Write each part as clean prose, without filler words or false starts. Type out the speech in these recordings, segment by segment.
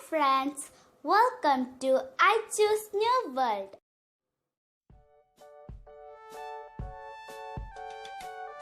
friends, welcome to I Choose New World.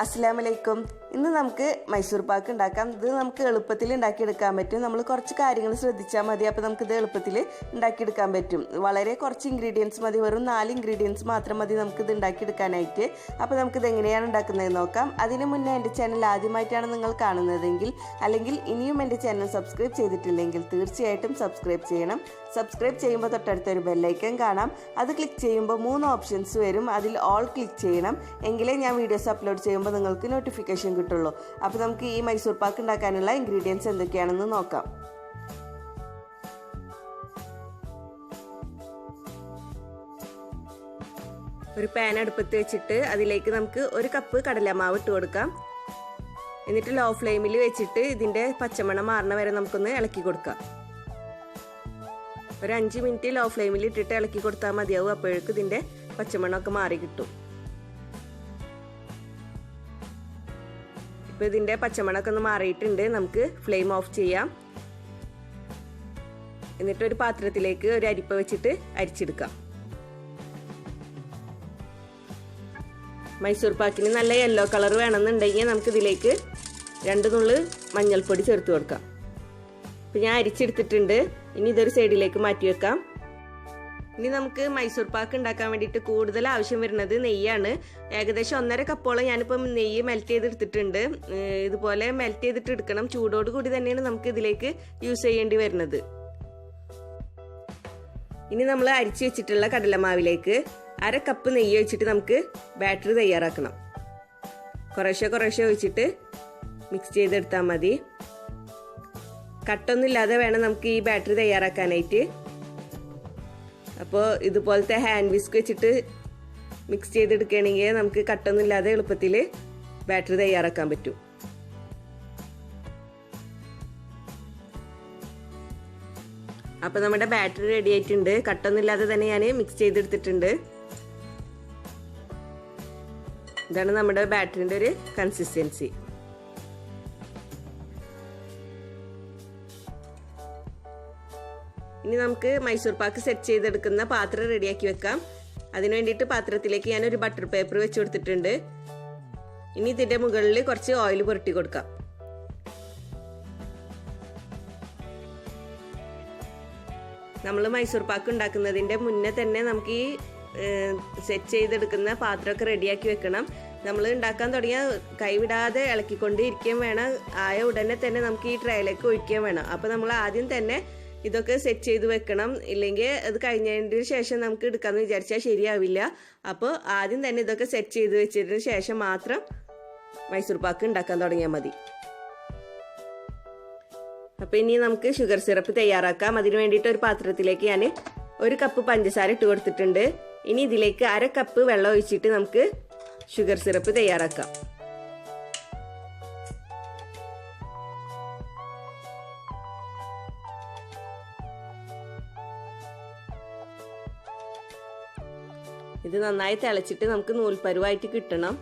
അസ്സലാമലൈക്കും. ഇന്ന് നമുക്ക് മൈസൂർ പാക്ക് ഉണ്ടാക്കാം. ഇത് നമുക്ക് എളുപ്പത്തിൽ ഉണ്ടാക്കിയെടുക്കാൻ പറ്റും. നമ്മൾ കുറച്ച് കാര്യങ്ങൾ ശ്രദ്ധിച്ചാൽ മതി. അപ്പോൾ നമുക്കിത് എളുപ്പത്തിൽ ഉണ്ടാക്കിയെടുക്കാൻ പറ്റും. വളരെ കുറച്ച് ഇൻഗ്രീഡിയൻസ് മതി, വെറും 4 ഇൻഗ്രീഡിയൻസ് മാത്രം മതി നമുക്കിത് ഉണ്ടാക്കിയെടുക്കാനായിട്ട്. അപ്പോൾ നമുക്കിത് എങ്ങനെയാണ് ഉണ്ടാക്കുന്നത് നോക്കാം. അതിന് മുന്നേ എൻ്റെ ചാനൽ ആദ്യമായിട്ടാണ് നിങ്ങൾ കാണുന്നതെങ്കിൽ, അല്ലെങ്കിൽ ഇനിയും എൻ്റെ ചാനൽ സബ്സ്ക്രൈബ് ചെയ്തിട്ടില്ലെങ്കിൽ തീർച്ചയായിട്ടും സബ്സ്ക്രൈബ് ചെയ്യണം. സബ്സ്ക്രൈബ് ചെയ്യുമ്പോൾ തൊട്ടടുത്തൊരു ബെല്ലൈക്കൺ കാണാം. അത് ക്ലിക്ക് ചെയ്യുമ്പോൾ 3 ഓപ്ഷൻസ് വരും. അതിൽ ഓൾ ക്ലിക്ക് ചെയ്യണം. എങ്കിലേ ഞാൻ വീഡിയോസ് അപ്ലോഡ് ചെയ്യുമ്പോൾ നിങ്ങൾക്ക് നോട്ടിഫിക്കേഷൻ കിട്ടുള്ളൂ. അപ്പോൾ നമുക്ക് ഈ മൈസൂർ പാക്ക് ഉണ്ടാക്കാനുള്ള ഇൻഗ്രീഡിയൻസ് എന്തൊക്കെയാണെന്ന് നോക്കാം. ഒരു പാൻ അടുപ്പത്ത് വെച്ചിട്ട് അതിലേക്ക് നമുക്ക് 1 കപ്പ് കടലമാവ് ഇട്ട് കൊടുക്കാം. എന്നിട്ട് ലോ ഫ്ലെയിമിൽ വെച്ചിട്ട് ഇതിൻ്റെ പച്ചമണം മാറണ വരെ നമുക്കൊന്ന് ഇളക്കി കൊടുക്കാം. ഒരു 5 മിനിറ്റ് ലോ ഫ്ലെയിമിൽ ഇട്ടിട്ട് ഇളക്കി കൊടുത്താൽ മതിയാവും. അപ്പോഴേക്കും ഇതിൻ്റെ പച്ചമണമൊക്കെ മാറി കിട്ടും. ഇപ്പോൾ ഇതിൻ്റെ പച്ചമണമൊക്കെ ഒന്ന് മാറിയിട്ടുണ്ട്. നമുക്ക് ഫ്ലെയിം ഓഫ് ചെയ്യാം. എന്നിട്ട് ഒരു പാത്രത്തിലേക്ക് ഒരു അരിപ്പ വെച്ചിട്ട് അരിച്ചെടുക്കാം. മൈസൂർ പാക്കിന് നല്ല യെല്ലോ കളർ വേണമെന്നുണ്ടെങ്കിൽ നമുക്കിതിലേക്ക് 2 നുള്ള് മഞ്ഞൾപ്പൊടി ചേർത്ത് കൊടുക്കാം. ഇപ്പം ഞാൻ അരിച്ചെടുത്തിട്ടുണ്ട്. ഇനി ഇതൊരു സൈഡിലേക്ക് മാറ്റി വെക്കാം. ഇനി നമുക്ക് മൈസൂർ പാക്ക് ഉണ്ടാക്കാൻ വേണ്ടിയിട്ട് കൂടുതൽ ആവശ്യം വരുന്നത് നെയ്യാണ്. ഏകദേശം 1.5 കപ്പോളം ഞാനിപ്പം നെയ്യ് മെൽറ്റ് ചെയ്തെടുത്തിട്ടുണ്ട്. ഇതുപോലെ മെൽറ്റ് ചെയ്തിട്ട് എടുക്കണം. ചൂടോട് കൂടി തന്നെയാണ് നമുക്ക് ഇതിലേക്ക് യൂസ് ചെയ്യേണ്ടി വരുന്നത്. ഇനി നമ്മൾ അരിച്ചു വെച്ചിട്ടുള്ള കടലമാവിലേക്ക് 1/2 കപ്പ് നെയ്യ് ഒഴിച്ചിട്ട് നമുക്ക് ബാറ്ററി തയ്യാറാക്കണം. കുറേശ്ശെ ഒഴിച്ചിട്ട് മിക്സ് ചെയ്തെടുത്താൽ മതി. കട്ടൊന്നുമില്ലാതെ വേണം നമുക്ക് ഈ ബാറ്ററി തയ്യാറാക്കാനായിട്ട്. അപ്പോൾ ഇതുപോലത്തെ ഹാൻഡ് വിസ്ക് വെച്ചിട്ട് മിക്സ് ചെയ്തെടുക്കുകയാണെങ്കിൽ നമുക്ക് കട്ടൊന്നുമില്ലാതെ എളുപ്പത്തിൽ ബാറ്ററി തയ്യാറാക്കാൻ പറ്റും. അപ്പോൾ നമ്മുടെ ബാറ്ററി റെഡി ആയിട്ടുണ്ട്. കട്ടൊന്നുമില്ലാതെ തന്നെ ഞാൻ മിക്സ് ചെയ്തെടുത്തിട്ടുണ്ട്. ഇതാണ് നമ്മുടെ ബാറ്ററിൻ്റെ ഒരു കൺസിസ്റ്റൻസി. ഇനി നമുക്ക് മൈസൂർ പാക്ക് സെറ്റ് ചെയ്തെടുക്കുന്ന പാത്രം റെഡിയാക്കി വെക്കാം. അതിനു വേണ്ടിയിട്ട് പാത്രത്തിലേക്ക് ഞാനൊരു ബട്ടർ പേപ്പർ വെച്ച് കൊടുത്തിട്ടുണ്ട്. ഇനി ഇതിൻ്റെ മുകളിൽ കുറച്ച് ഓയിൽ പുരട്ടി കൊടുക്കാം. നമ്മൾ മൈസൂർ പാക്ക് ഉണ്ടാക്കുന്നതിൻ്റെ മുന്നേ തന്നെ നമുക്ക് ഈ സെറ്റ് ചെയ്തെടുക്കുന്ന പാത്രമൊക്കെ റെഡിയാക്കി വെക്കണം. നമ്മൾ ഉണ്ടാക്കാൻ തുടങ്ങിയ കൈവിടാതെ ഇളക്കിക്കൊണ്ട് ഇരിക്കുകയും വേണം. ആയ ഉടനെ തന്നെ നമുക്ക് ഈ ട്രേയിലേക്ക് ഒഴിക്കുകയും വേണം. അപ്പോൾ നമ്മൾ ആദ്യം തന്നെ ഇതൊക്കെ സെറ്റ് ചെയ്ത് വെക്കണം. ഇല്ലെങ്കിൽ അത് കഴിഞ്ഞതിന് ശേഷം നമുക്ക് എടുക്കാമെന്ന് വിചാരിച്ചാൽ ശരിയാവില്ല. അപ്പോൾ ആദ്യം തന്നെ ഇതൊക്കെ സെറ്റ് ചെയ്ത് വെച്ചതിന് ശേഷം മാത്രം മൈസൂർ പാക്ക് ഉണ്ടാക്കാൻ തുടങ്ങിയാൽ മതി. അപ്പോൾ ഇനി നമുക്ക് ഷുഗർ സിറപ്പ് തയ്യാറാക്കാം. അതിന് വേണ്ടിയിട്ട് ഒരു പാത്രത്തിലേക്ക് ഞാൻ 1 കപ്പ് പഞ്ചസാര ഇട്ട് കൊടുത്തിട്ടുണ്ട്. ഇനി ഇതിലേക്ക് 1/2 കപ്പ് വെള്ളം ഒഴിച്ചിട്ട് നമുക്ക് ഷുഗർ സിറപ്പ് തയ്യാറാക്കാം. ഇത് നന്നായി തിളച്ചിട്ട് നമുക്ക് നൂൽപ്പരുവായിട്ട് കിട്ടണം.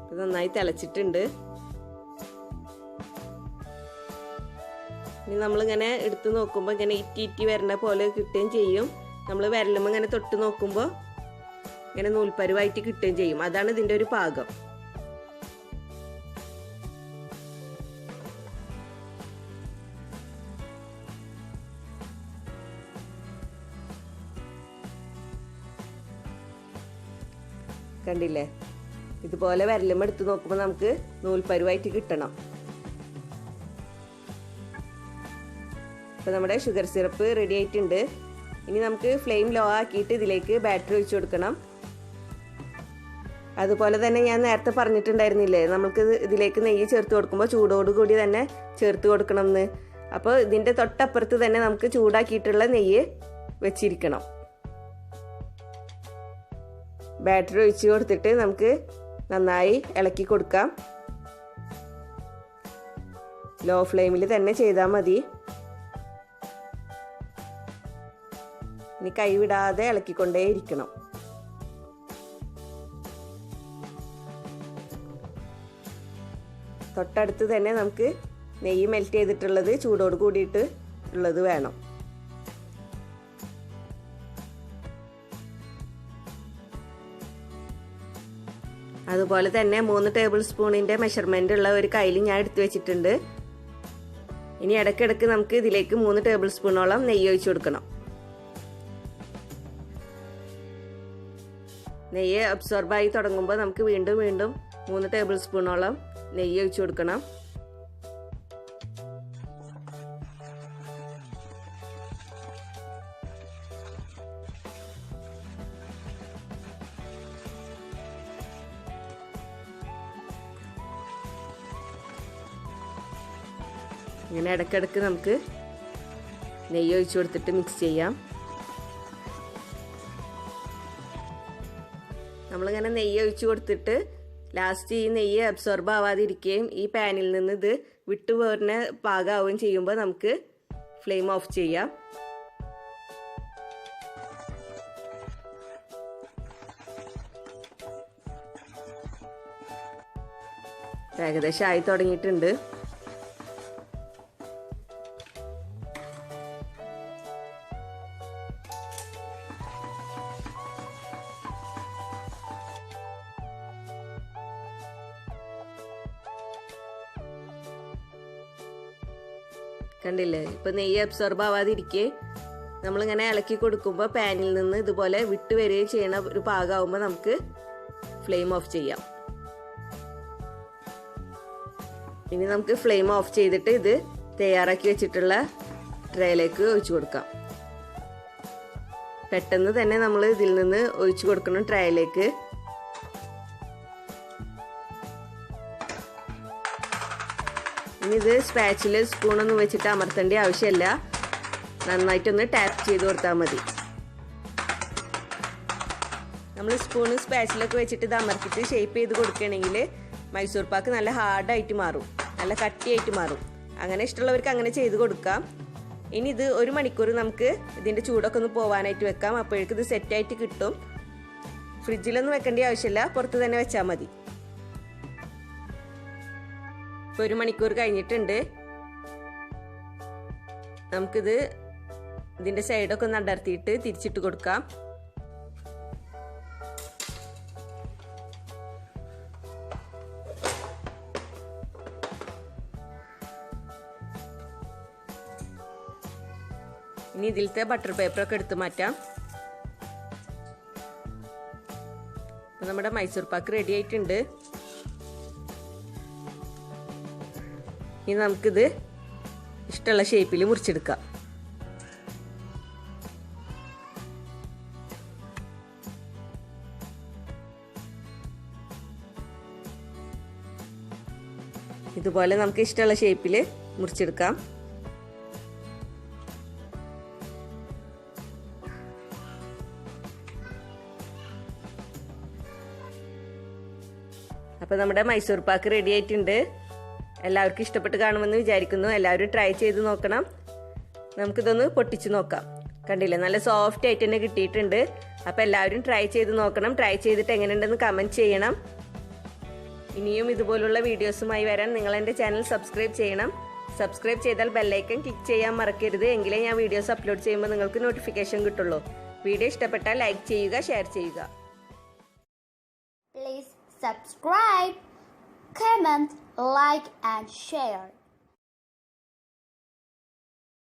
ഇത് നന്നായി തിളച്ചിട്ടുണ്ട്. ഇനി നമ്മളിങ്ങനെ എടുത്ത് നോക്കുമ്പോൾ ഇങ്ങനെ ഇറ്റി വരുന്ന പോലെ കിട്ടുകയും ചെയ്യും. നമ്മൾ വിരലുമ്പോൾ ഇങ്ങനെ തൊട്ട് നോക്കുമ്പോൾ ഇങ്ങനെ നൂൽപ്പരുവായിട്ട് കിട്ടുകയും ചെയ്യും. അതാണ് ഇതിൻ്റെ ഒരു പാകം. കണ്ടില്ലേ? ഇതുപോലെ വിരലുമ്പോൾ എടുത്ത് നോക്കുമ്പോൾ നമുക്ക് നൂൽപ്പരുവായിട്ട് കിട്ടണം. അപ്പോൾ നമ്മുടെ ഷുഗർ സിറപ്പ് റെഡി ആയിട്ടുണ്ട്. ഇനി നമുക്ക് ഫ്ലെയിം ലോ ആക്കിയിട്ട് ഇതിലേക്ക് ബാറ്ററി ഒഴിച്ചു കൊടുക്കണം. അതുപോലെ തന്നെ ഞാൻ നേരത്തെ പറഞ്ഞിട്ടുണ്ടായിരുന്നില്ലേ, നമുക്ക് ഇതിലേക്ക് നെയ്യ് ചേർത്ത് കൊടുക്കുമ്പോൾ ചൂടോടുകൂടി തന്നെ ചേർത്ത് കൊടുക്കണം എന്ന്. അപ്പോൾ ഇതിൻ്റെ തൊട്ടപ്പുറത്ത് തന്നെ നമുക്ക് ചൂടാക്കിയിട്ടുള്ള നെയ്യ് വെച്ചിരിക്കണം. ബാറ്ററി ഒഴിച്ച് കൊടുത്തിട്ട് നമുക്ക് നന്നായി ഇളക്കി കൊടുക്കാം. ലോ ഫ്ലെയിമിൽ തന്നെ ചെയ്താൽ മതി. ഇനി ഇനി കൈവിടാതെ ഇളക്കിക്കൊണ്ടേയിരിക്കണം. തൊട്ടടുത്ത് തന്നെ നമുക്ക് നെയ്യ് മെൽറ്റ് ചെയ്തിട്ടുള്ളത് ചൂടോട് കൂടിയിട്ട് ഉള്ളത് വേണം. അതുപോലെ തന്നെ 3 ടേബിൾ സ്പൂണിൻ്റെ മെഷർമെൻ്റ് ഉള്ള ഒരു കയ്യിൽ ഞാൻ എടുത്തു വെച്ചിട്ടുണ്ട്. ഇനി ഇടയ്ക്കിടയ്ക്ക് നമുക്ക് ഇതിലേക്ക് 3 ടേബിൾ സ്പൂണോളം നെയ്യ് ഒഴിച്ചു കൊടുക്കണം. നെയ്യ് അബ്സോർബായി തുടങ്ങുമ്പോൾ നമുക്ക് വീണ്ടും 3 ടേബിൾ സ്പൂണോളം നെയ്യ് ഒഴിച്ചു കൊടുക്കണം. ഇങ്ങനെ ഇടയ്ക്കിടയ്ക്ക് നമുക്ക് നെയ്യ് ഒഴിച്ചു കൊടുത്തിട്ട് മിക്സ് ചെയ്യാം. നമ്മളിങ്ങനെ നെയ്യ് ഒഴിച്ചു കൊടുത്തിട്ട് ലാസ്റ്റ് ഈ നെയ്യ് അബ്സോർബ് ആവാതിരിക്കുകയും ഈ പാനിൽ നിന്ന് ഇത് വിട്ടുപോരുന്ന പാകമാവുകയും ചെയ്യുമ്പോൾ നമുക്ക് ഫ്ലെയിം ഓഫ് ചെയ്യാം. ഏകദേശം ആയി തുടങ്ങിയിട്ടുണ്ട്. കണ്ടില്ലേ, ഇപ്പം നെയ്യ് അബ്സോർബ് ആവാതിരിക്കെ നമ്മളിങ്ങനെ ഇളക്കി കൊടുക്കുമ്പോൾ പാനിൽ നിന്ന് ഇതുപോലെ വിട്ട് വരികയും ചെയ്യണ ഒരു പാകമാകുമ്പോൾ നമുക്ക് ഫ്ലെയിം ഓഫ് ചെയ്യാം. ഇനി നമുക്ക് ഫ്ലെയിം ഓഫ് ചെയ്തിട്ട് ഇത് തയ്യാറാക്കി വെച്ചിട്ടുള്ള ട്രേയിലേക്ക് ഒഴിച്ചു കൊടുക്കാം. പെട്ടെന്ന് തന്നെ നമ്മൾ ഇതിൽ നിന്ന് ഒഴിച്ചു കൊടുക്കണം ട്രേയിലേക്ക്. ഇനി ഇത് സ്പാച്ചിൽ സ്പൂണൊന്നും വെച്ചിട്ട് അമർത്തേണ്ട ആവശ്യമില്ല. നന്നായിട്ടൊന്ന് ടാപ്പ് ചെയ്ത് കൊടുത്താൽ മതി. നമ്മൾ സ്പൂണ് സ്പാച്ചിലൊക്കെ വെച്ചിട്ട് ഇത് അമർത്തിട്ട് ഷേപ്പ് ചെയ്ത് കൊടുക്കുകയാണെങ്കിൽ മൈസൂർ പാക്ക് നല്ല ഹാർഡായിട്ട് മാറും, നല്ല കട്ടിയായിട്ട് മാറും. അങ്ങനെ ഇഷ്ടമുള്ളവർക്ക് അങ്ങനെ ചെയ്ത് കൊടുക്കാം. ഇനി ഇത് 1 മണിക്കൂർ നമുക്ക് ഇതിൻ്റെ ചൂടൊക്കെ ഒന്ന് പോകാനായിട്ട് വെക്കാം. അപ്പോഴേക്കും ഇത് സെറ്റായിട്ട് കിട്ടും. ഫ്രിഡ്ജിലൊന്നും വെക്കേണ്ട ആവശ്യമില്ല, പുറത്ത് തന്നെ വെച്ചാൽ മതി. ഇപ്പോൾ 1 മണിക്കൂർ കഴിഞ്ഞിട്ടുണ്ട്. നമുക്കിത് ഇതിൻ്റെ സൈഡൊക്കെ ഒന്ന് അടർത്തിയിട്ട് തിരിച്ചിട്ട് കൊടുക്കാം. ഇനി ഇതിലത്തെ ബട്ടർ പേപ്പറൊക്കെ എടുത്ത് മാറ്റാം. അപ്പോൾ നമ്മുടെ മൈസൂർ പാക്ക് റെഡി ആയിട്ടുണ്ട്. ഇനി നമുക്കിത് ഇഷ്ടമുള്ള ഷേപ്പിൽ മുറിച്ചെടുക്കാം. ഇതുപോലെ നമുക്ക് ഇഷ്ടമുള്ള ഷേപ്പിൽ മുറിച്ചെടുക്കാം. അപ്പോൾ നമ്മുടെ മൈസൂർ പാക്ക് റെഡി ആയിട്ടുണ്ട്. എല്ലാവർക്കും ഇഷ്ടപ്പെട്ട് കാണുമെന്ന് വിചാരിക്കുന്നു. എല്ലാവരും ട്രൈ ചെയ്ത് നോക്കണം. നമുക്കിതൊന്ന് പൊട്ടിച്ച് നോക്കാം. കണ്ടില്ലേ, നല്ല സോഫ്റ്റ് ആയിട്ട് തന്നെ കിട്ടിയിട്ടുണ്ട്. അപ്പോൾ എല്ലാവരും ട്രൈ ചെയ്ത് നോക്കണം. ട്രൈ ചെയ്തിട്ട് എങ്ങനെയുണ്ടെന്ന് കമൻറ്റ് ചെയ്യണം. ഇനിയും ഇതുപോലുള്ള വീഡിയോസുമായി വരാൻ നിങ്ങൾ എൻ്റെ ചാനൽ സബ്സ്ക്രൈബ് ചെയ്യണം. സബ്സ്ക്രൈബ് ചെയ്താൽ ബെല്ലൈക്കൺ ക്ലിക്ക് ചെയ്യാൻ മറക്കരുത്. എങ്കിലേ ഞാൻ വീഡിയോസ് അപ്ലോഡ് ചെയ്യുമ്പോൾ നിങ്ങൾക്ക് നോട്ടിഫിക്കേഷൻ കിട്ടുള്ളൂ. വീഡിയോ ഇഷ്ടപ്പെട്ടാൽ ലൈക്ക് ചെയ്യുക, ഷെയർ ചെയ്യുക. Please subscribe, comment, like and share.